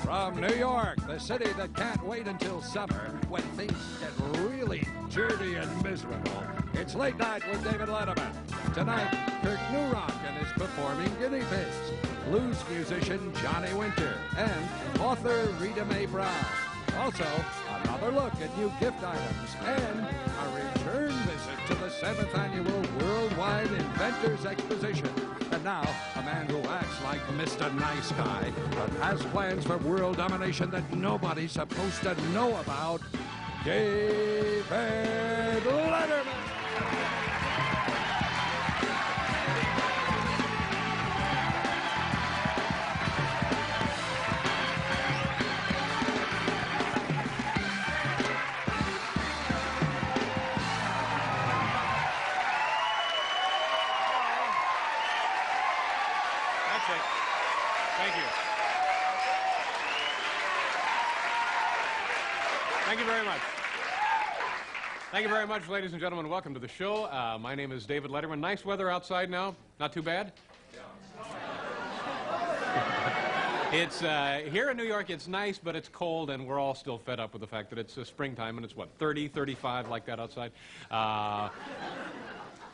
From New York, the city that can't wait until summer when things get really dirty and miserable. It's Late Night with David Letterman. Tonight, Kirk Nurock and his performing guinea pigs, blues musician Johnny Winter, and author Rita Mae Brown. Also, another look at new gift items and a return visit to the 7th Annual Worldwide Inventors Exposition. And now, a man who acts like Mr. Nice Guy, but has plans for world domination that nobody's supposed to know about, David Letterman. Thank you. Thank you very much. Thank you very much, ladies and gentlemen. Welcome to the show. My name is David Letterman. Nice weather outside now. Not too bad. It's here in New York, it's nice, but it's cold, and we're all still fed up with the fact that it's springtime, and it's, what, 30, 35, like that outside?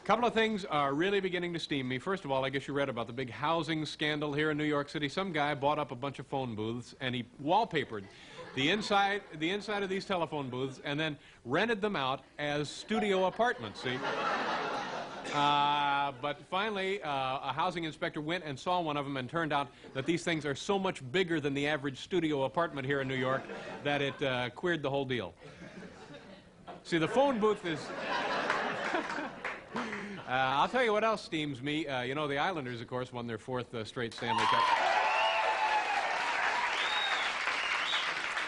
Couple of things are really beginning to steam me. First of all, I guess you read about the big housing scandal here in New York City. Some guy bought up a bunch of phone booths, and he wallpapered the inside of these telephone booths and then rented them out as studio apartments, see? But finally, a housing inspector went and saw one of them, and turned out that these things are so much bigger than the average studio apartment here in New York that it queered the whole deal. See, the phone booth is... I'll tell you what else steams me. You know, the Islanders, of course, won their 4th straight Stanley Cup.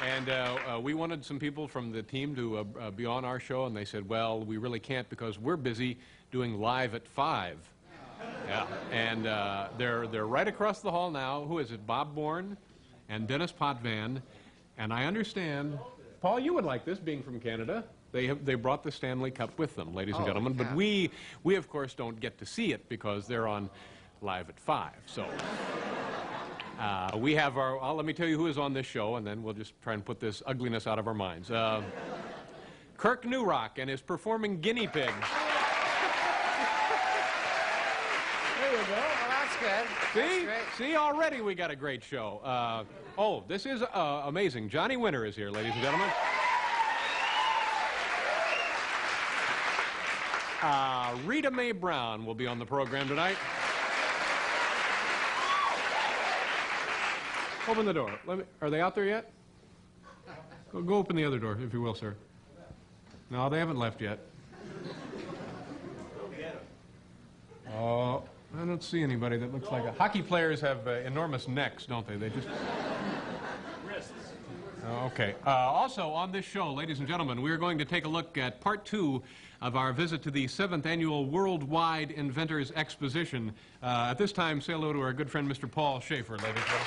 And we wanted some people from the team to be on our show, and they said, well, we really can't because we're busy doing Live at 5. Yeah. And they're right across the hall now. Who is it? Bob Bourne and Dennis Potvin. And I understand, Paul, you would like this, being from Canada. They brought the Stanley Cup with them, ladies and gentlemen. Yeah. But we of course don't get to see it because they're on Live at 5. So we have our. Let me tell you who is on this show, and then we'll just try and put this ugliness out of our minds. Kirk Nurock and his performing guinea pigs. There you go. Well, that's good. See? That's See, already we got a great show. Oh, this is amazing. Johnny Winter is here, ladies and gentlemen. Rita Mae Brown will be on the program tonight. Open the door. Are they out there yet? Go open the other door, if you will, sir. No, they haven't left yet. Oh, I don't see anybody that looks like a... Hockey players have enormous necks, don't they? They just... Wrists. Okay. Also, on this show, ladies and gentlemen, we are going to take a look at part 2 of our visit to the 7th Annual Worldwide Inventors Exposition. At this time, say hello to our good friend, Mr. Paul Schaefer, ladies and gentlemen.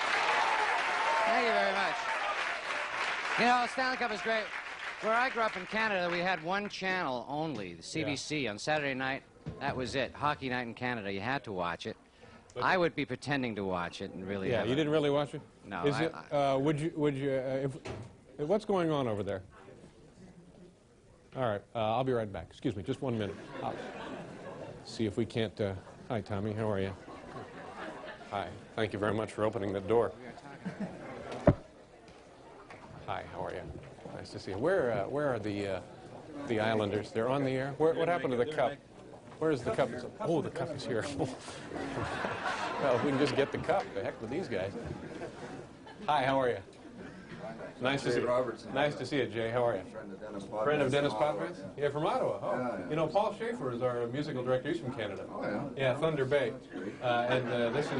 Thank you very much. You know, Stanley Cup is great. Where I grew up in Canada, we had one channel only, the CBC, on Saturday night. That was it. Hockey night in Canada. You had to watch it. But I would be pretending to watch it and really... Yeah, you didn't really watch it? No. Is it, would you, what's going on over there? All right, I'll be right back. Excuse me, just 1 minute. I'll see if we can't... Hi, Tommy, how are you? Hi, thank you very much for opening the door. Hi, how are you? Nice to see you. Where are the Islanders? They're on the air? What happened to the cup? Where's the cup? Oh, the cup is here. Well, if we can just get the cup, the heck with these guys. Hi, how are you? Nice to see you. Nice to see you, Jay. How are you? Friend of Dennis Potvin? Yeah, from Ottawa. Oh, yeah. You know, Paul Schaefer is our musical director. He's from Canada. Oh, yeah. Yeah, Thunder Bay. And this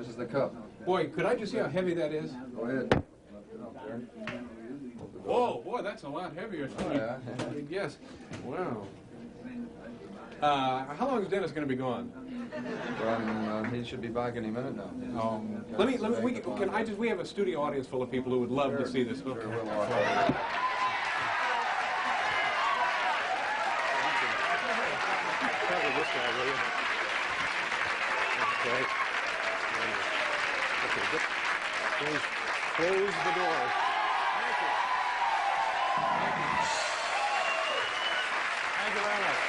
is the cup. Boy, could I just see how heavy that is? Go ahead. Whoa, boy, that's a lot heavier than you guess. Wow. How long is Dennis going to be gone? He should be back any minute now. Oh. We have a studio audience full of people who would love to see this. Okay. Okay, close the doors. Thank you. Thank you very much.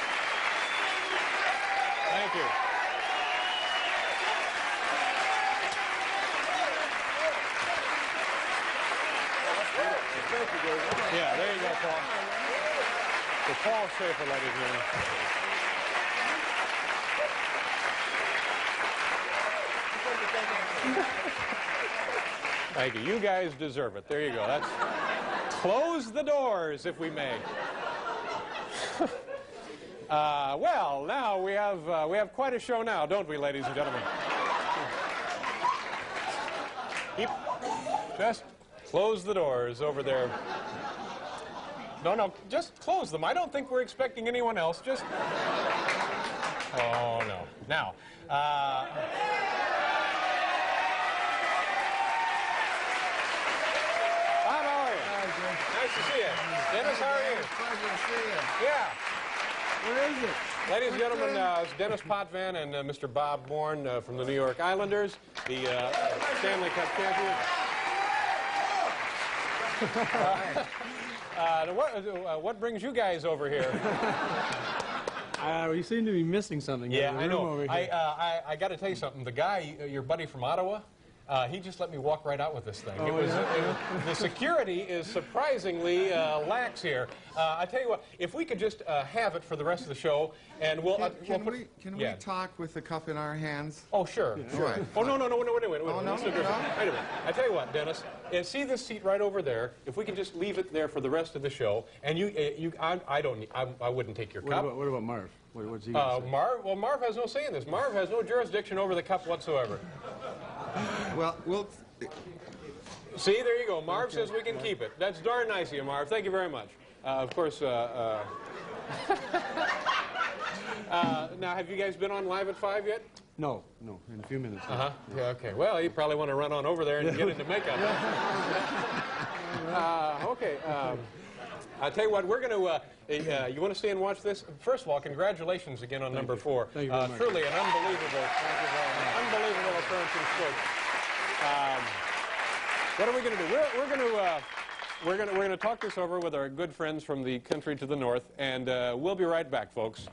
Thank you. Yeah, there you go, Paul. So Paul Schaefer, ladies and gentlemen. Thank you. You guys deserve it. There you go. That's close the doors, if we may. Well, now we have quite a show now, don't we, ladies and gentlemen? Just close the doors over there. No, just close them. I don't think we're expecting anyone else. Just. Oh no. Now. Bob, how are you? Hi, Jim. Nice to see you. Dennis, how are you? Pleasure to see you. Yeah. What is it? Ladies and gentlemen, it's Dennis Potvin and Mr. Bob Bourne from the New York Islanders, the Stanley Cup champions. What brings you guys over here? We seem to be missing something. Yeah, I know. I got to tell you something. The guy, your buddy from Ottawa, he just let me walk right out with this thing. The security is surprisingly lax here. I tell you what, if we could just have it for the rest of the show, and we'll Can we talk with the cup in our hands? Oh, sure, sure. Right. Oh, no, wait a minute. Oh, no? Wait a minute. I tell you what, Dennis, see this seat right over there? If we can just leave it there for the rest of the show, and I wouldn't take your cup. What about Marv? What's he gonna say? Marv has no say in this. Marv has no jurisdiction over the cup whatsoever. Well, we'll... See, there you go. Marv says we can keep it. That's darn nice of you, Marv. Thank you very much. Of course, now, have you guys been on Live at 5 yet? No, in a few minutes. Uh-huh. Yeah, okay. Well, you probably want to run on over there and get into makeup. Okay. I'll tell you what, we're going to, you want to stay and watch this? First of all, congratulations again on number 4. Thank you very much. Truly an unbelievable occurrence in sports. What are we going to do? We're going to talk this over with our good friends from the country to the north, and we'll be right back, folks.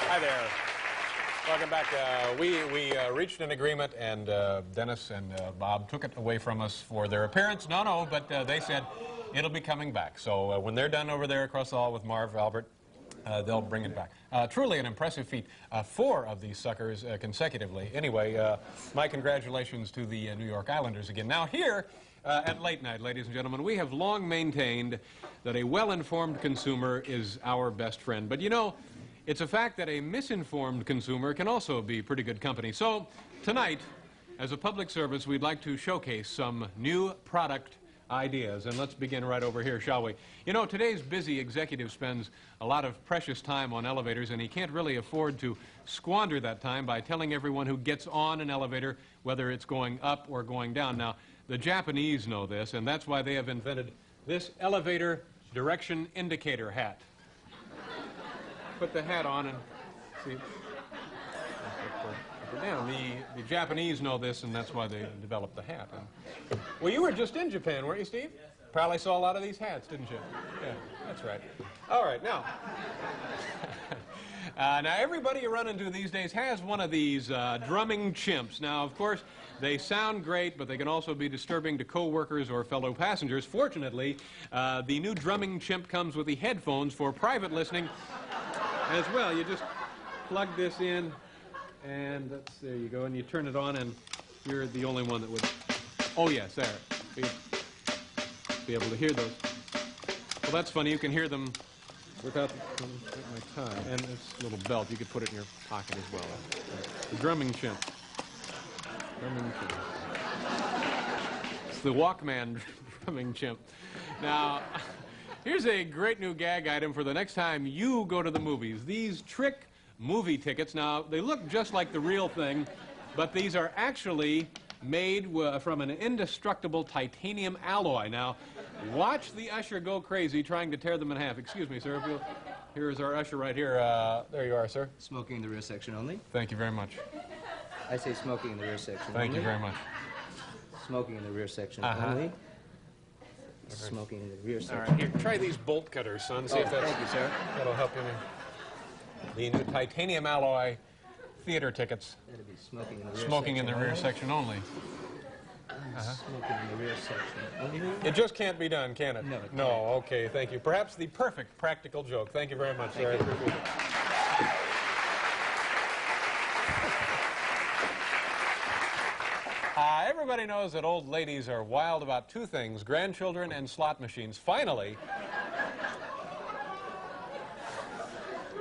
Hi there. Welcome back. We reached an agreement, and Dennis and Bob took it away from us for their appearance. No, but they said it'll be coming back. So when they're done over there across the hall with Marv Albert, they'll bring it back. Truly an impressive feat. 4 of these suckers consecutively. Anyway, my congratulations to the New York Islanders again. Now here at Late Night, ladies and gentlemen, we have long maintained that a well-informed consumer is our best friend. But you know, it's a fact that a misinformed consumer can also be pretty good company. So tonight, as a public service, we'd like to showcase some new product ideas. And let's begin right over here, shall we? You know, today's busy executive spends a lot of precious time on elevators, and he can't really afford to squander that time by telling everyone who gets on an elevator whether it's going up or going down. Now, the Japanese know this, and that's why they have invented this elevator direction indicator hat. Put the hat on and see. Down. The Japanese know this, and that's why they developed the hat. Well, you were just in Japan, weren't you, Steve? Yes, sir. Probably saw a lot of these hats, didn't you? Yeah, that's right. All right, now. Now, everybody you run into these days has one of these drumming chimps. Now, of course, they sound great, but they can also be disturbing to co-workers or fellow passengers. Fortunately, the new drumming chimp comes with the headphones for private listening as well. You just plug this in, and there you go, and you turn it on, and you're the only one that would. Oh, yes, there. Be able to hear those. Well, that's funny. You can hear them without my tie. And this little belt, you could put it in your pocket as well. The drumming chimp. Drumming chimp. It's the Walkman drumming chimp. Now, here's a great new gag item for the next time you go to the movies. These trick movie tickets, now, they look just like the real thing, but these are actually made from an indestructible titanium alloy. Now, watch the usher go crazy trying to tear them in half. Excuse me, sir. If you'll, here's our usher right here. There you are, sir. Smoking in the rear section only. Thank you very much. I say smoking in the rear section Thank only. you very much. Smoking in the rear section only. Smoking in the rear section. All right, here, try these bolt cutters, son. See if that's, thank you, sir. that'll help you. The new titanium alloy theater tickets. That'll be smoking in the rear Smoking section in the rear only. section only. Smoking in the rear section only. It just can't be done, can it? No, it No, can't. okay, thank you. Perhaps the perfect practical joke. Thank you very much, sir. I appreciate it. Everybody knows that old ladies are wild about two things, grandchildren and slot machines. Finally,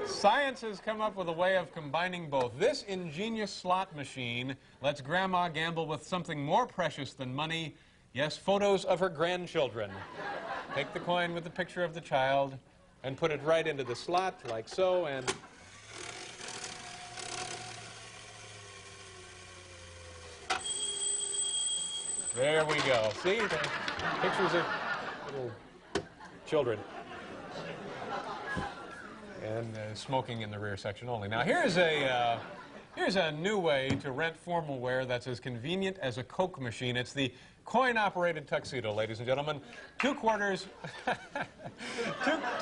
science has come up with a way of combining both. This ingenious slot machine lets Grandma gamble with something more precious than money. Yes, photos of her grandchildren. Take the coin with the picture of the child and put it right into the slot, like so, and... there we go. See? The pictures of little children. And smoking in the rear section only. Now, here's a new way to rent formal wear that's as convenient as a Coke machine. It's the coin-operated tuxedo, ladies and gentlemen. 2 quarters,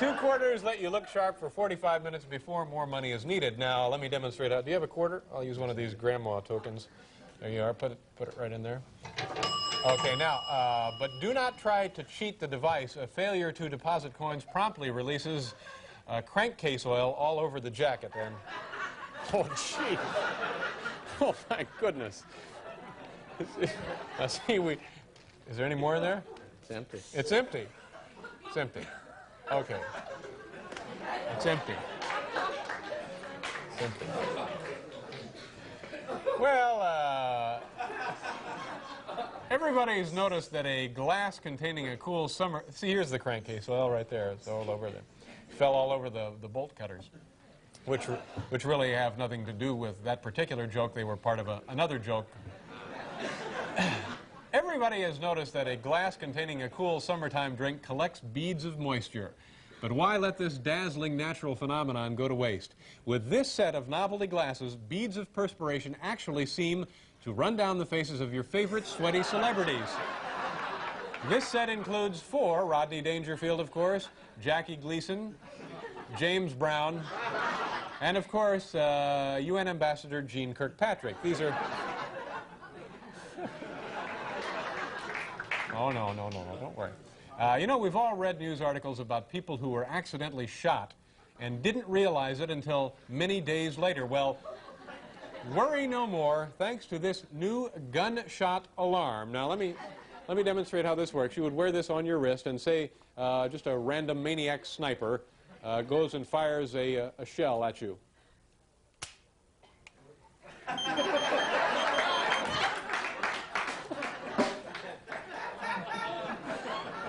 two quarters let you look sharp for 45 minutes before more money is needed. Now, let me demonstrate how. Do you have a quarter? I'll use one of these grandma tokens. There you are. Put it right in there. Okay, now, but do not try to cheat the device. A failure to deposit coins promptly releases crankcase oil all over the jacket. And oh, gee. Oh, my goodness. Now, see, is there any more in there? It's empty. It's empty. It's empty. Okay. It's empty. It's empty. Well, everybody's noticed that a glass containing a cool summer... See, here's the crankcase oil right there. It's all over there. Fell all over the bolt cutters, which really have nothing to do with that particular joke. They were part of another joke. Everybody has noticed that a glass containing a cool summertime drink collects beads of moisture. But why let this dazzling natural phenomenon go to waste? With this set of novelty glasses, beads of perspiration actually seem to run down the faces of your favorite sweaty celebrities. This set includes 4, Rodney Dangerfield, of course, Jackie Gleason, James Brown, and, of course, UN Ambassador Jean Kirkpatrick. These are... Oh, no, don't worry. You know, we've all read news articles about people who were accidentally shot and didn't realize it until many days later. Well, worry no more, thanks to this new gunshot alarm. Now, let me demonstrate how this works. You would wear this on your wrist and say just a random maniac sniper goes and fires a shell at you.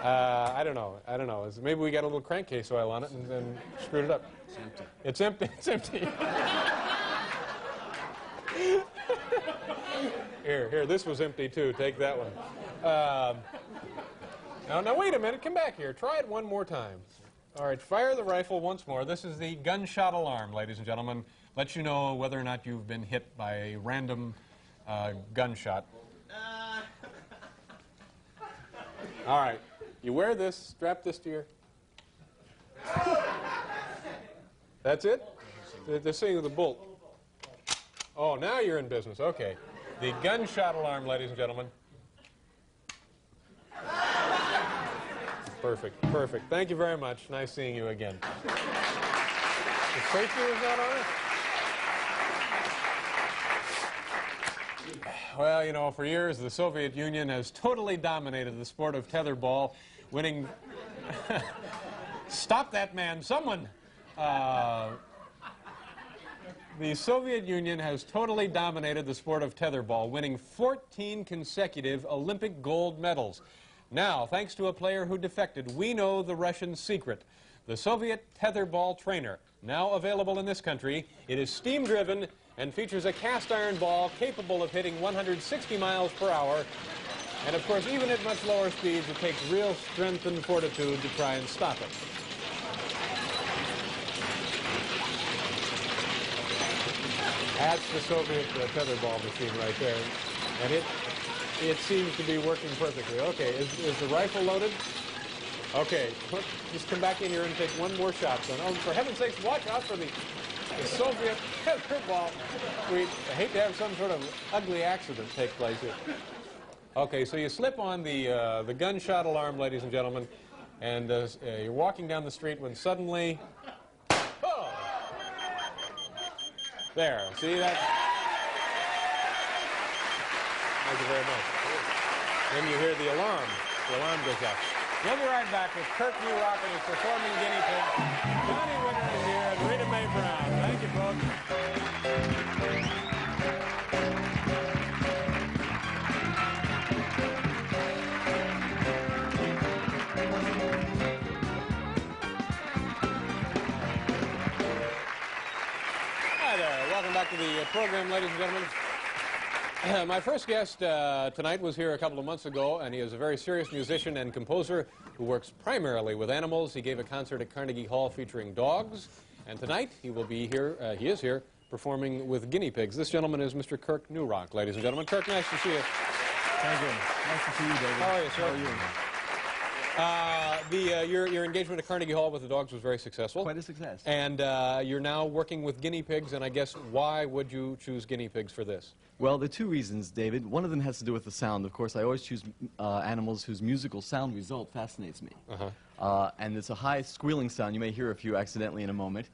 I don't know. Maybe we got a little crankcase oil on it and then screwed it up. It's empty. It's empty. It's empty. Here, this was empty too. Take that one. Now wait a minute. Come back here. Try it one more time. All right, fire the rifle once more. This is the gunshot alarm, ladies and gentlemen. Lets you know whether or not you've been hit by a random gunshot. All right. You wear this, strap this to your... That's it? They're saying the bolt. Oh, now you're in business. Okay. The gunshot alarm, ladies and gentlemen. Perfect, perfect. Thank you very much. Nice seeing you again. The safety is not on it? Well, you know, for years, the Soviet Union has totally dominated the sport of tetherball, winning... Stop that man, someone! The Soviet Union has totally dominated the sport of tetherball, winning 14 consecutive Olympic gold medals. Now, thanks to a player who defected, we know the Russian secret. The Soviet tetherball trainer, now available in this country. It is steam-driven and features a cast-iron ball capable of hitting 160 miles per hour. And, of course, even at much lower speeds, it takes real strength and fortitude to try and stop it. That's the Soviet tetherball machine right there. And it seems to be working perfectly. Okay, is the rifle loaded? Okay, just come back in here and take one more shot. Then. Oh, for heaven's sakes, watch out for the Soviet tetherball. I hate to have some sort of ugly accident take place here. Okay, so you slip on the gunshot alarm, ladies and gentlemen, and you're walking down the street when suddenly... Oh! There, see that? Thank you very much. Then you hear the alarm. The alarm goes off. We'll be right back with Kirk Nurock and his performing guinea pig. Johnny Winter is here and Rita Mae Brown. Thank you, folks. Hi there. Welcome back to the program, ladies and gentlemen. My first guest tonight was here a couple of months ago, and he is a very serious musician and composer who works primarily with animals. He gave a concert at Carnegie Hall featuring dogs, and tonight he will be here, he is here, performing with guinea pigs. This gentleman is Mr. Kirk Nurock, ladies and gentlemen. Kirk, nice to see you. Thank you. Nice to see you, David. How are you, sir? How are you? Your engagement at Carnegie Hall with the dogs was very successful. Quite a success. And you're now working with guinea pigs, and I guess why would you choose guinea pigs for this? Well, there are two reasons, David. One of them has to do with the sound. Of course, I always choose animals whose musical sound result fascinates me. And it's a high squealing sound. You may hear a few accidentally in a moment.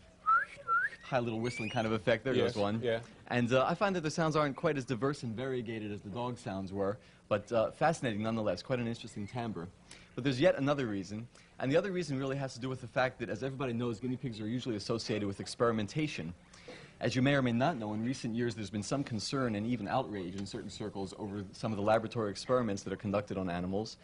High little whistling kind of effect. There goes one. Yeah. And I find that the sounds aren't quite as diverse and variegated as the dog sounds were, but fascinating nonetheless. Quite an interesting timbre. But there's yet another reason. And the other reason really has to do with the fact that, as everybody knows, guinea pigs are usually associated with experimentation. As you may or may not know, in recent years there's been some concern and even outrage in certain circles over some of the laboratory experiments that are conducted on animals.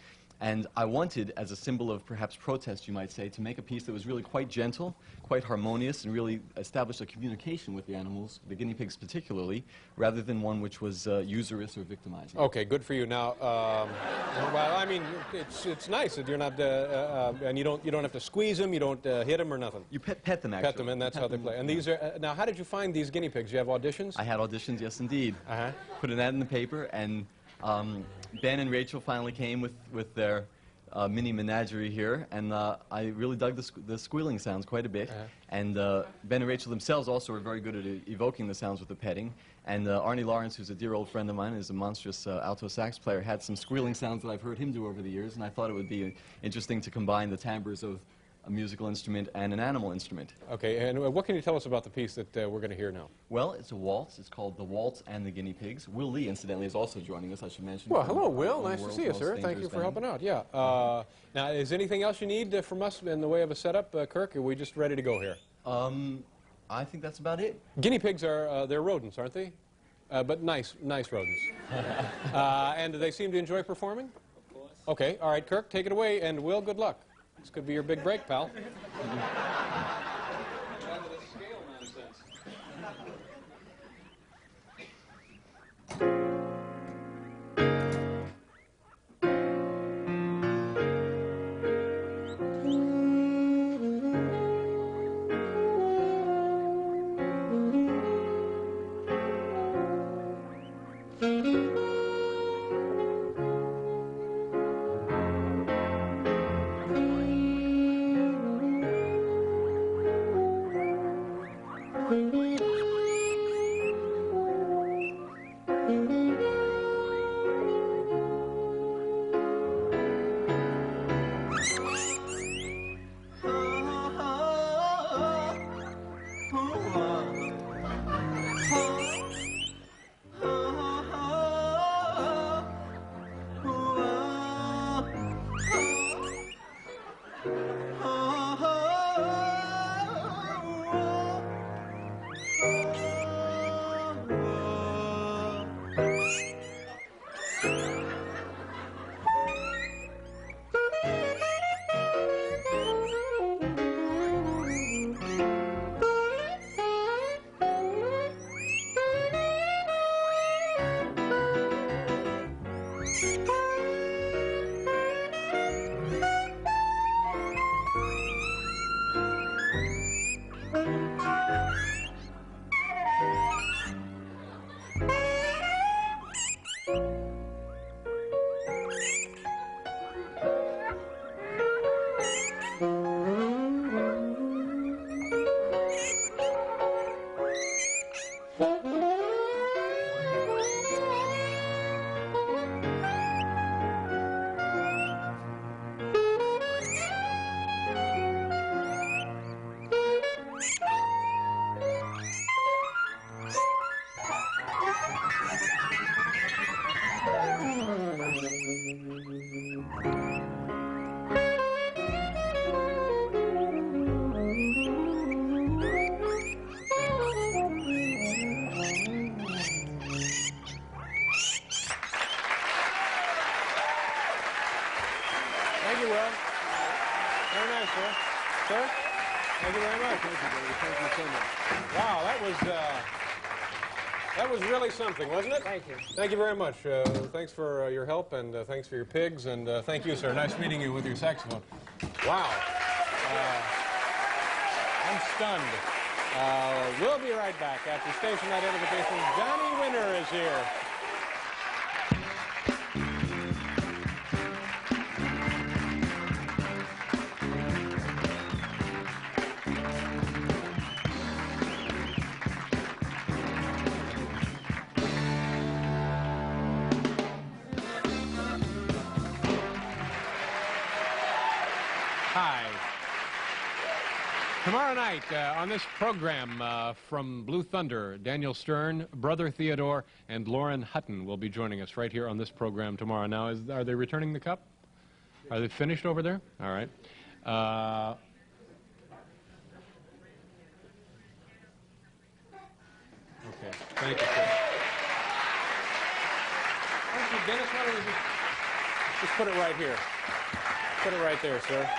And I wanted, as a symbol of perhaps protest, you might say, to make a piece that was really quite gentle, quite harmonious, and really established a communication with the animals, the guinea pigs particularly, rather than one which was usurious or victimizing. Okay, good for you. Now, well, I mean, it's nice that you're not, and you don't have to squeeze them, you don't hit them or nothing. You pet them, actually. Pet them, and that's how they play. And these are, now, how did you find these guinea pigs? You have auditions? I had auditions, yes, indeed. Put an ad in the paper, and Ben and Rachel finally came with their mini menagerie here, and I really dug the squealing sounds quite a bit. And Ben and Rachel themselves also were very good at evoking the sounds with the petting. And Arnie Lawrence, who's a dear old friend of mine, is a monstrous alto sax player, had some squealing sounds that I've heard him do over the years, and I thought it would be interesting to combine the timbres of a musical instrument and an animal instrument. Okay, and what can you tell us about the piece that we're going to hear now? Well, it's a waltz. It's called The Waltz and the Guinea Pigs. Will Lee, incidentally, is also joining us, I should mention. Well, hello, Will. Nice to see you, sir. Thank you for helping out. Yeah. Now, is anything else you need from us in the way of a setup, Kirk? Are we just ready to go here? I think that's about it. Guinea pigs are, they're rodents, aren't they? But nice rodents. And do they seem to enjoy performing? Of course. Okay, all right, Kirk, take it away, and Will, good luck. This could be your big break, pal. Thank you, Will. Very nice, sir. Sir? Thank you very much. Thank you, Billy. Thank you so much. Wow, that was really something, wasn't it? Thank you. Thank you very much. Thanks for your help, and thanks for your pigs, and thank you, sir. Nice meeting you with your saxophone. Wow. I'm stunned. We'll be right back after station identification. Johnny Winter is here. Hi. Tomorrow night on this program from Blue Thunder, Daniel Stern, Brother Theodore, and Lauren Hutton will be joining us right here on this program tomorrow. Now, are they returning the cup? Are they finished over there? All right. Okay. Thank you, sir. Thank you, Dennis. Why don't we just put it right here? Put it right there, sir.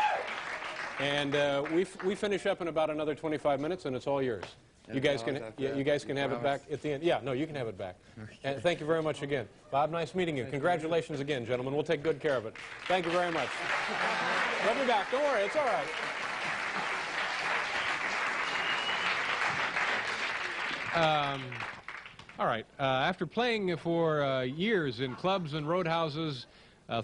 And we finish up in about another 25 minutes, and it's all yours. You guys can have it back at the end. Yeah, no, you can have it back. And thank you very much again. Bob, nice meeting you. Congratulations again, gentlemen. We'll take good care of it. Thank you very much. We'll be back. Don't worry. It's all right. All right. After playing for years in clubs and roadhouses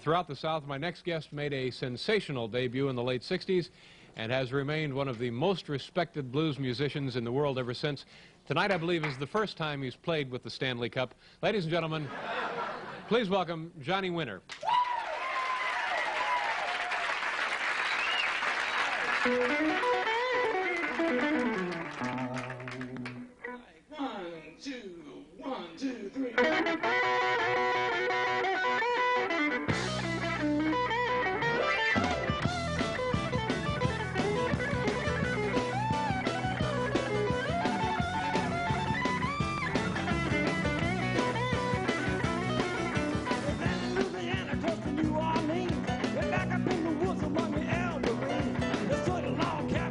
throughout the South, my next guest made a sensational debut in the late 60s and has remained one of the most respected blues musicians in the world ever since. Tonight, I believe, is the first time he's played with the Stanley Cup. Ladies and gentlemen, please welcome Johnny Winter. 1, 2, 3. Louisiana, close to New Orleans. We're back up in the woods among the elderberries. There's good long cat.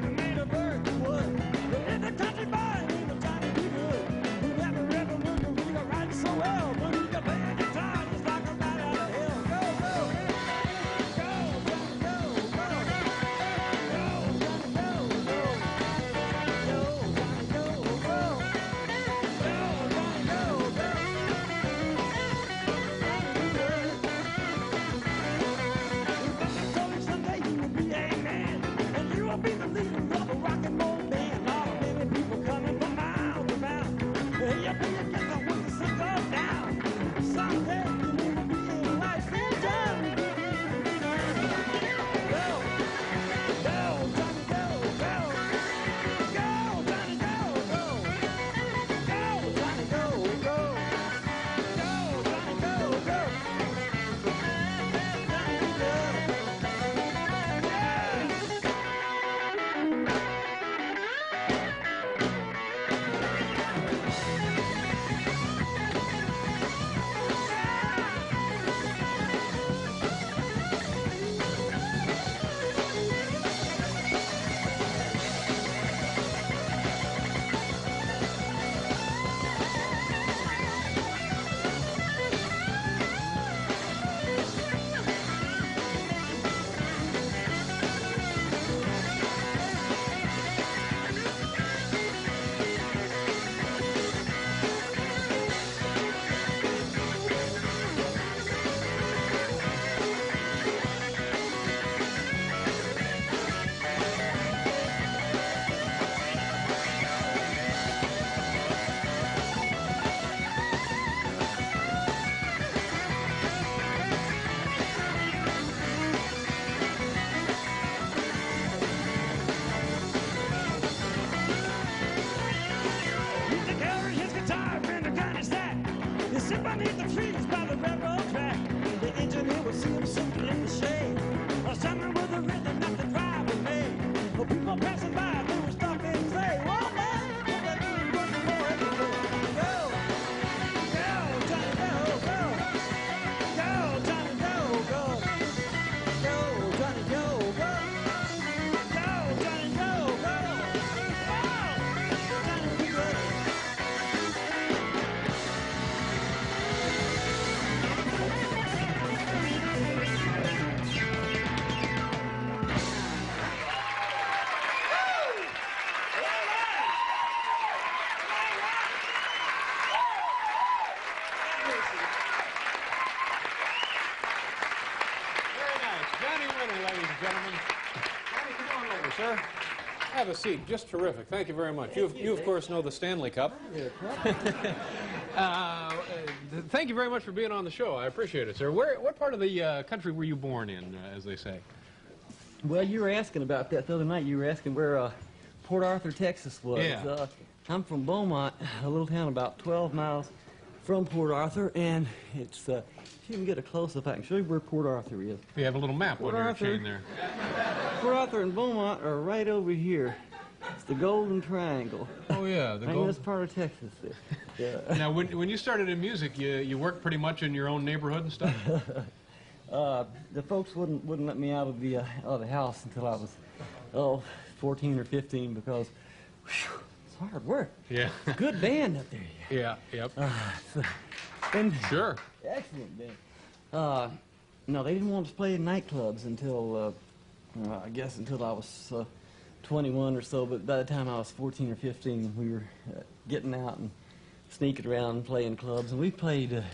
sir. Have a seat. Just terrific. Thank you very much. You of course, know the Stanley Cup. Thank you very much for being on the show. I appreciate it, sir. What part of the country were you born in, as they say? Well, you were asking about that the other night. You were asking where Port Arthur, Texas was. Yeah. I'm from Beaumont, a little town about 12 miles from Port Arthur, and it's, if you can get a close-up, I can show you where Port Arthur is. You have a little map Port on your Arthur. chain there. Port Arthur and Beaumont are right over here. It's the Golden Triangle. Oh, yeah. I mean, that's part of Texas there. Yeah. Now, when you started in music, you worked pretty much in your own neighborhood and stuff? The folks wouldn't let me out of the house until I was 14 or 15 because whew, it's hard work. Yeah. Good band up there. Yeah, yep. And Sure. excellent band. No, they didn't want us to play in nightclubs until I guess until I was 21 or so. But by the time I was 14 or 15, we were getting out and sneaking around and playing clubs, and we played.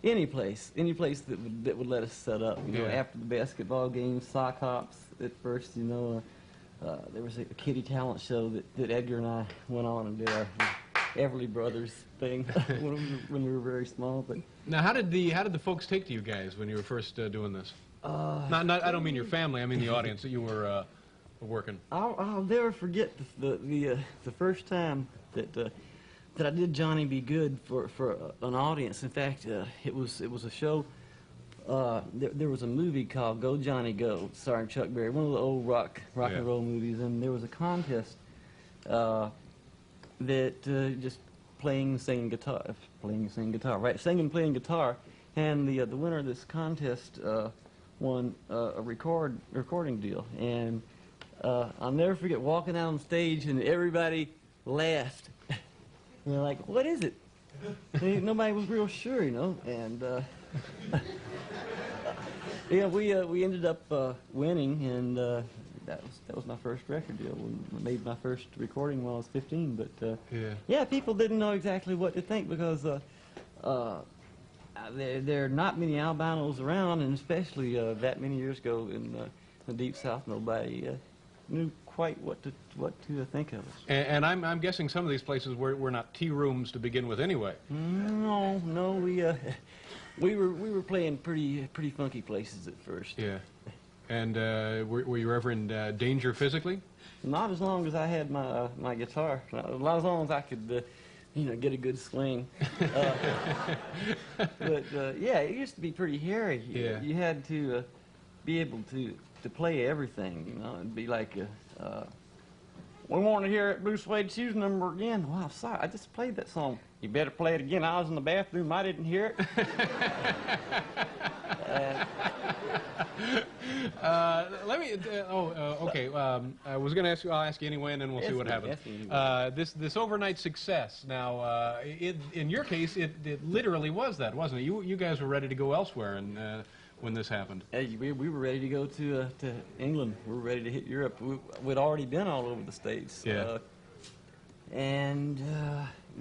Any place that would let us set up. You know, Yeah. after the basketball games, sock hops. At first, you know, there was a kiddie talent show that Edgar and I went on and did our Everly Brothers thing when we were very small. But Now, how did the folks take to you guys when you were first doing this? Not I don't mean your family. I mean the audience that you were working. I'll never forget the first time that I did Johnny Be Good for an audience. In fact, it was a show. There was a movie called Go Johnny Go, starring Chuck Berry, one of the old rock Yeah. and roll movies, and there was a contest that just playing and singing guitar, right? Singing and playing guitar, and the winner of this contest won a recording deal, and I'll never forget walking out on stage and everybody laughed. And they're like, "What is it?" And nobody was real sure, you know. And yeah, we ended up winning, and that was my first record deal. I made my first recording when I was 15. But yeah, people didn't know exactly what to think because there are not many albinos around, and especially that many years ago in the Deep South, nobody knew quite what to think of us. And I'm guessing some of these places were not tea rooms to begin with anyway. No, we were playing pretty funky places at first. Yeah. And were you ever in danger physically? Not as long as I had my guitar. Not as long as I could, get a good swing. But yeah, it used to be pretty hairy. Yeah. You had to be able to play everything, you know, and be like, we want to hear Blue Suede Shoes number again. Well, I'm sorry, I just played that song. You better play it again. I was in the bathroom, I didn't hear it. Let me. Okay. I was going to ask you. I'll ask you anyway, and then we'll see what happens. This overnight success. Now, in your case, it literally was that, wasn't it? You guys were ready to go elsewhere, and when this happened. We were ready to go to England. We were ready to hit Europe. We'd already been all over the States. Yeah. And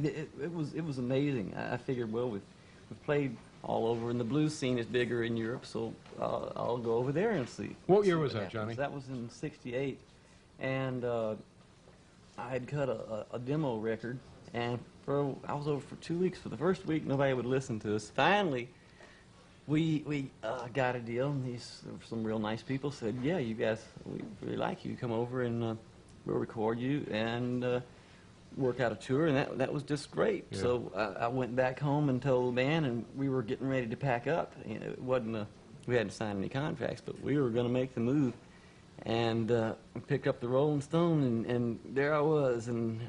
it was amazing. I figured, well, we've played all over, and the blues scene is bigger in Europe, so I'll go over there and see. What year was what that, Johnny? That was in '68, and I had cut a demo record, and I was over for 2 weeks. For the first week, nobody would listen to us. Finally, we got a deal, and some real nice people said, yeah, you guys, we really like you. Come over and we'll record you and work out a tour, and that was just great. Yeah. So I went back home and told the band, and we were getting ready to pack up. You know, it wasn't we hadn't signed any contracts, but we were going to make the move. And we picked up the Rolling Stone, and there I was, and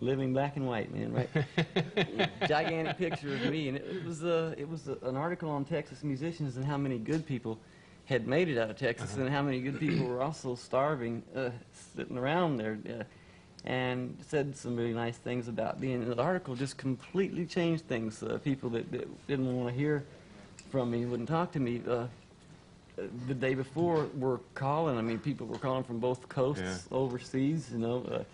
living black and white, man, right? Gigantic picture of me, and it was an article on Texas musicians and how many good people had made it out of Texas, and how many good people were also starving, sitting around there, and said some really nice things about me. And the article just completely changed things. People that didn't want to hear from me, wouldn't talk to me. The day before were calling. I mean, people were calling from both coasts, overseas, you know.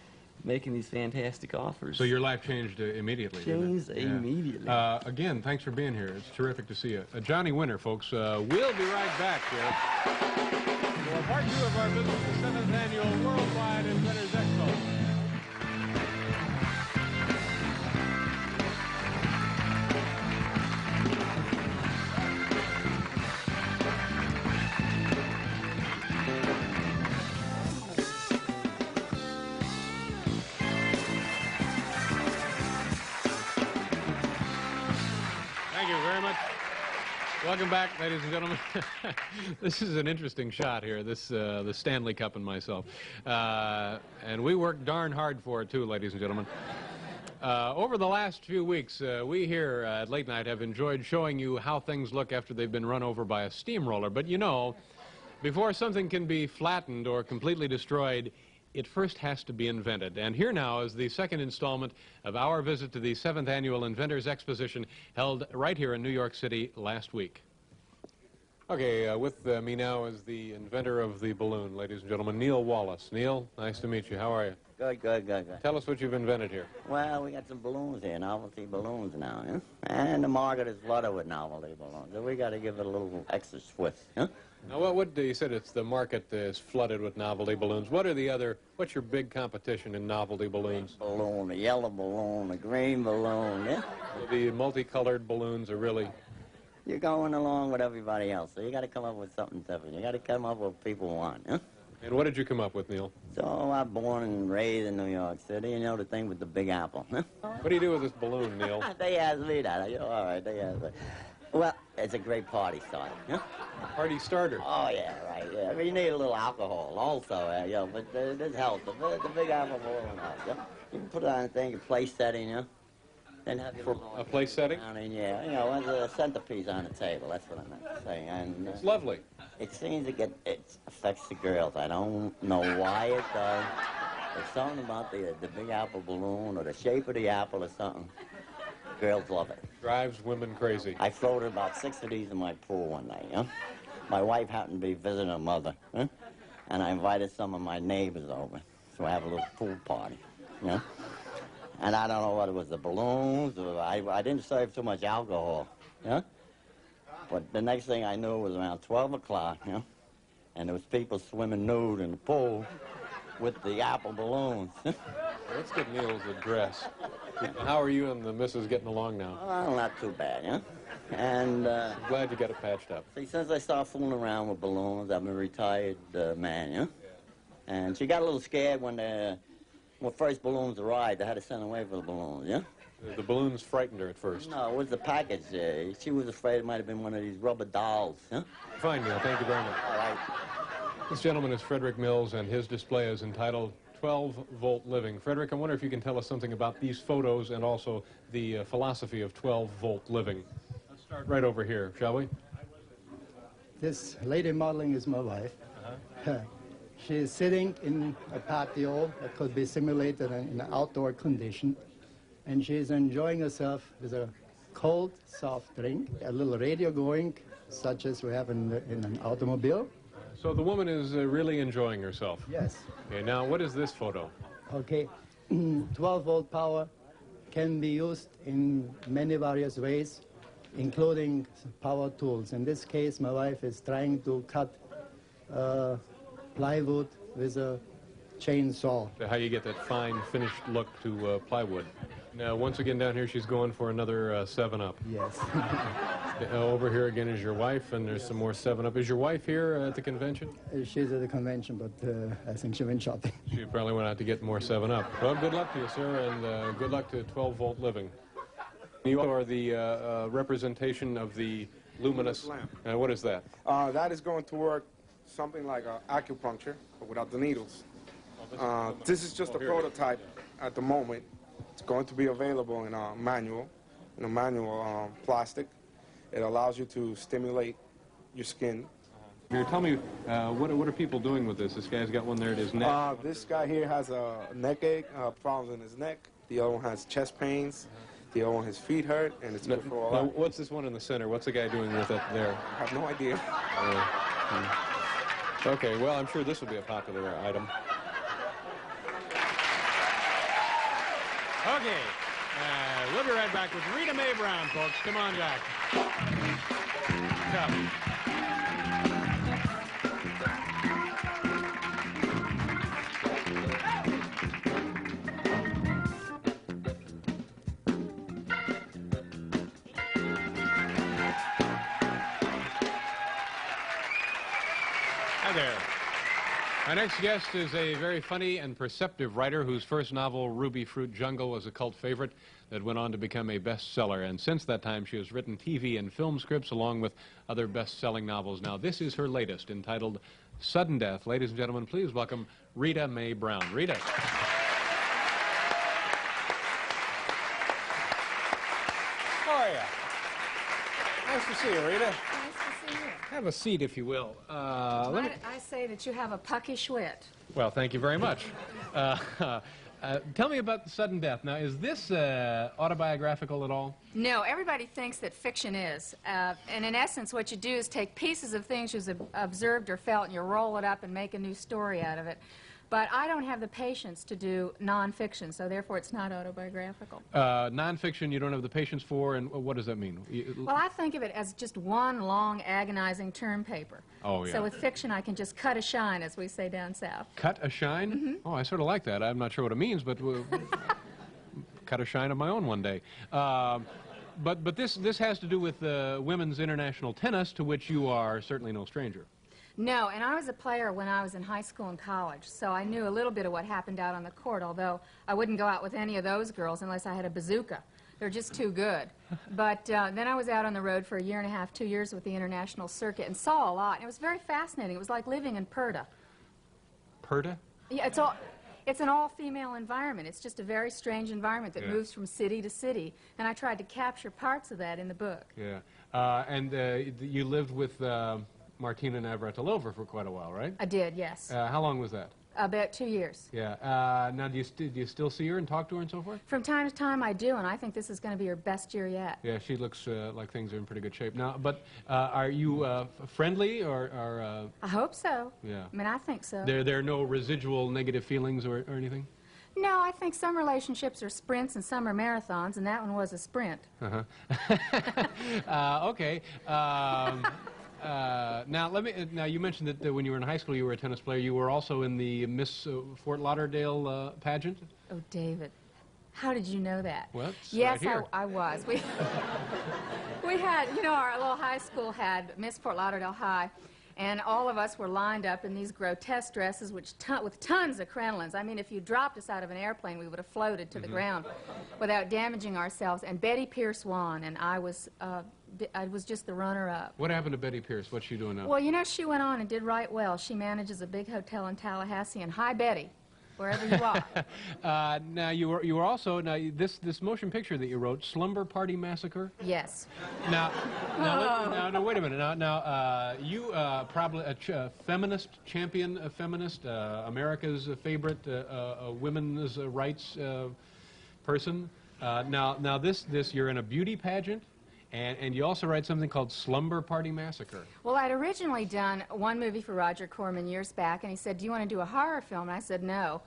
making these fantastic offers. So your life changed immediately, didn't it? Changed immediately. Again, thanks for being here. It's terrific to see you. Johnny Winter, folks. We'll be right back here for part 2 of our visit to the 7th Annual Worldwide Inventors Expo. Welcome back, ladies and gentlemen. This is an interesting shot here, the Stanley Cup and myself. And we worked darn hard for it, too, ladies and gentlemen. Over the last few weeks, we here at Late Night have enjoyed showing you how things look after they've been run over by a steamroller. But you know, before something can be flattened or completely destroyed, it first has to be invented. And here now is the second installment of our visit to the 7th Annual Inventors Exposition held right here in New York City last week. Okay, with me now is the inventor of the balloon, ladies and gentlemen, Neil Wallace. Neil, nice to meet you. How are you? Good. Tell us what you've invented here. Well, we got some balloons here, novelty balloons now, yeah? And the market is flooded with novelty balloons. So we got to give it a little extra twist, huh? Now, what you said it's the market is flooded with novelty balloons. What's your big competition in novelty balloons? Balloon, a yellow balloon, a green balloon, yeah? The multicolored balloons are really... You're going along with everybody else, so you got to come up with something different. You got to come up with what people want, huh? And what did you come up with, Neil? So I'm born and raised in New York City. You know the thing with the Big Apple, huh? What do you do with this balloon, Neil? They asked me that. You know, all right, they asked me. Well, it's a great party starter, huh? A party starter? Oh, yeah, right, yeah. I mean, you need a little alcohol also, you know, but this helps. The Big Apple balloon helps, yeah? You can put it on a thing, a place setting, you know? Then have your For a place setting? Yeah, you know, there's a centerpiece on the table. That's what I meant to say. And it's lovely. It seems it affects the girls. I don't know why it does. There's something about the Big Apple balloon or the shape of the apple or something. Girls love it. Drives women crazy. I floated about 6 of these in my pool one night, huh? My wife happened to be visiting her mother, huh? And I invited some of my neighbors over. So I have a little pool party, you know? And I don't know what it was, the balloons, or I didn't serve too much alcohol, yeah? But the next thing I knew was around 12 o'clock, you know? And there was people swimming nude in the pool with the apple balloons. Let's get Neil's address. How are you and the missus getting along now? Well, not too bad, yeah? And I'm glad you got it patched up. See, since I started fooling around with balloons, I'm a retired man, yeah? And she got a little scared when first balloons arrived. They had to send away for the balloons, yeah? The balloons frightened her at first. No, it was the package. She was afraid it might have been one of these rubber dolls, huh? Fine, Neil. Thank you very much. All right. This gentleman is Frederick Mills, and his display is entitled 12-Volt Living. Frederick, I wonder if you can tell us something about these photos and also the philosophy of 12-Volt Living. Let's start right over here, shall we? This lady modeling is my wife. She is sitting in a patio that could be simulated in an outdoor condition, and she is enjoying herself with a cold, soft drink, a little radio going, such as we have in an automobile. So the woman is really enjoying herself. Yes. Okay, now what is this photo? Okay, 12-volt power can be used in many various ways, including power tools. In this case, my wife is trying to cut plywood with a chainsaw. So how you get that fine, finished look to plywood. Now, once again down here, she's going for another 7-Up. Yes. Over here again is your wife, and there's some more 7-Up. Is your wife here at the convention? She's at the convention, but I think she went shopping. She probably went out to get more 7-Up. Well, good luck to you, sir, and good luck to 12-Volt Living. You are the representation of the luminous lamp. What is that? That is going to work something like acupuncture, but without the needles. This is just a prototype at the moment. It's going to be available in a manual plastic. It allows you to stimulate your skin. Here, tell me, what are people doing with this? This guy's got one there at his neck. This guy here has a neck ache, problems in his neck. The other one has chest pains. The other one, his feet hurt, and it's good for all that. What's this one in the center? What's the guy doing with it there? I have no idea. Okay, well, I'm sure this will be a popular item. Okay. We'll be right back with Rita Mae Brown, folks. Come on, Jack. Come. Hi there. Our next guest is a very funny and perceptive writer whose first novel, Ruby Fruit Jungle, was a cult favorite that went on to become a bestseller. And since that time, she has written TV and film scripts along with other best-selling novels. Now, this is her latest, entitled Sudden Death. Ladies and gentlemen, please welcome Rita Mae Brown. Rita. How are you? Nice to see you, Rita. Nice to see you. Have a seat, if you will. I say that you have a puckish wit. Well, thank you very much. Tell me about Sudden Death. Now, is this autobiographical at all? No, everybody thinks that fiction is. And in essence, what you do is take pieces of things you've observed or felt, and you roll it up and make a new story out of it. But I don't have the patience to do nonfiction, so therefore it's not autobiographical. Nonfiction you don't have the patience for, and what does that mean? Well, I think of it as just one long, agonizing term paper. Oh, yeah. So with fiction, I can just cut a shine, as we say down south. Cut a shine? Mm-hmm. Oh, I sort of like that. I'm not sure what it means, but cut a shine of my own one day. But this has to do with women's international tennis, to which you are certainly no stranger. No, and I was a player when I was in high school and college, so I knew a little bit of what happened out on the court, although I wouldn't go out with any of those girls unless I had a bazooka. They're just too good. But then I was out on the road for a year and a half, 2 years with the international circuit, and saw a lot. And it was very fascinating. It was like living in Purda. Purda? Yeah, it's an all-female environment. It's just a very strange environment that moves from city to city, and I tried to capture parts of that in the book. Yeah. And you lived with Martina Navratilova for quite a while, right? I did, yes. How long was that? About 2 years. Yeah. Now, do you still see her and talk to her and so forth? From time to time, I do, and I think this is going to be her best year yet. Yeah, she looks like things are in pretty good shape now. But are you friendly or? I hope so. Yeah. I mean, I think so. There are no residual negative feelings or anything? No, I think some relationships are sprints and some are marathons, and that one was a sprint. Okay. Now you mentioned that when you were in high school you were a tennis player. You were also in the Miss Fort Lauderdale pageant? Oh, David, how did you know that? Well, it's yes, right here. I was. We had, you know, our little high school had Miss Fort Lauderdale High, and all of us were lined up in these grotesque dresses with tons of crinolines. I mean, if you dropped us out of an airplane, we would have floated to the ground without damaging ourselves. And Betty Pierce won, and I was just the runner-up. What happened to Betty Pierce? What's she doing now? Well, you know, she went on and did right well. She manages a big hotel in Tallahassee, and hi, Betty, wherever you are. Now, you were also, this motion picture that you wrote, Slumber Party Massacre? Yes. Now, wait a minute. Now, you probably a feminist, champion feminist, America's favorite women's rights person. Now, you're in a beauty pageant. And you also write something called Slumber Party Massacre. Well, I'd originally done one movie for Roger Corman years back, and he said, do you want to do a horror film? And I said, no.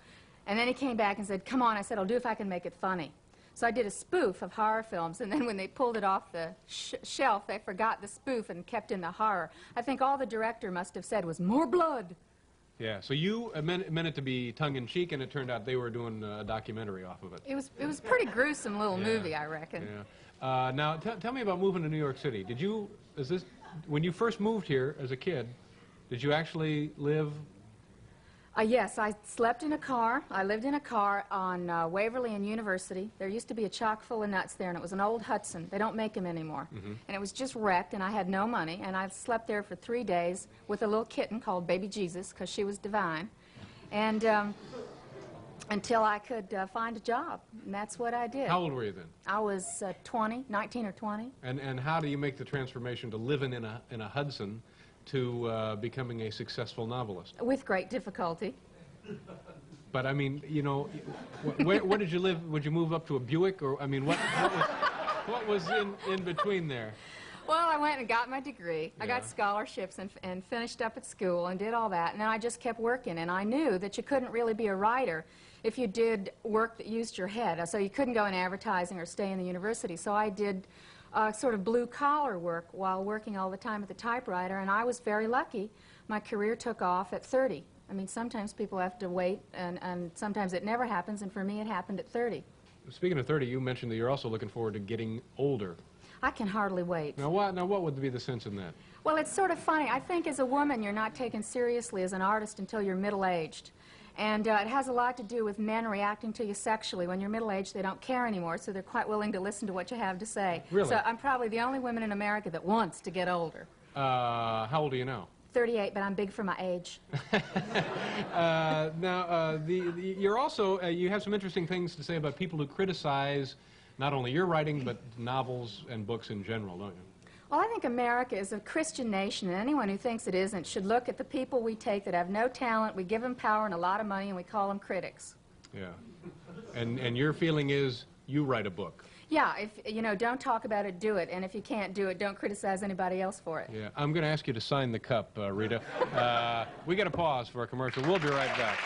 And then he came back and said, come on. I said, I'll do if I can make it funny. So I did a spoof of horror films, and then when they pulled it off the shelf, they forgot the spoof and kept in the horror. I think all the director must have said was, more blood. Yeah, so you meant it to be tongue-in-cheek, and it turned out they were doing a documentary off of it. It was a pretty gruesome little movie, I reckon. Yeah. Now, tell me about moving to New York City. When you first moved here as a kid, did you actually live? Yes, I slept in a car. I lived in a car on Waverly and University. There used to be a chock full of nuts there, and it was an old Hudson. They don't make them anymore. And it was just wrecked, and I had no money, and I slept there for 3 days with a little kitten called Baby Jesus, because she was divine. And until I could find a job, and that's what I did. How old were you then? I was 19 or 20. And how do you make the transformation to living in a Hudson to becoming a successful novelist? With great difficulty. But I mean, you know, where did you live? Would you move up to a Buick, or I mean, what was in between there? Well, I went and got my degree. I got scholarships and finished up at school and did all that. And then I just kept working. And I knew that you couldn't really be a writer if you did work that used your head. So you couldn't go in advertising or stay in the university. So I did sort of blue-collar work while working all the time at the typewriter. And I was very lucky. My career took off at 30. I mean, sometimes people have to wait, and sometimes it never happens. And for me, it happened at 30. Speaking of 30, you mentioned that you're also looking forward to getting older. I can hardly wait. Now what would be the sense in that? Well, it's sort of funny. I think as a woman, you're not taken seriously as an artist until you're middle-aged. And it has a lot to do with men reacting to you sexually. When you're middle-aged, they don't care anymore, so they're quite willing to listen to what you have to say. Really? So I'm probably the only woman in America that wants to get older. How old are you now? 38, but I'm big for my age. You're also, you have some interesting things to say about people who criticize not only your writing, but novels and books in general, don't you? Well, I think America is a Christian nation, and anyone who thinks it isn't should look at the people we take that have no talent, we give them power and a lot of money, and we call them critics. Yeah. And your feeling is you write a book. Yeah, if you know, don't talk about it, do it. And if you can't do it, don't criticize anybody else for it. Yeah, I'm going to ask you to sign the cup, Rita. We got to pause for a commercial. We'll be right back.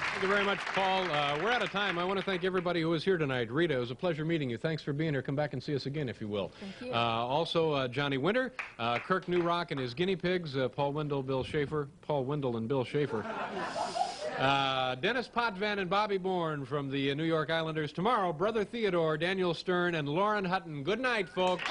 Thank you very much, Paul. We're out of time. I want to thank everybody who was here tonight. Rita, it was a pleasure meeting you. Thanks for being here. Come back and see us again, if you will. Thank you. Also, Johnny Winter, Kirk Nurock and his guinea pigs, Paul Wendell and Bill Schaefer. Dennis Potvin and Bobby Bourne from the New York Islanders. Tomorrow, Brother Theodore, Daniel Stern, and Lauren Hutton. Good night, folks.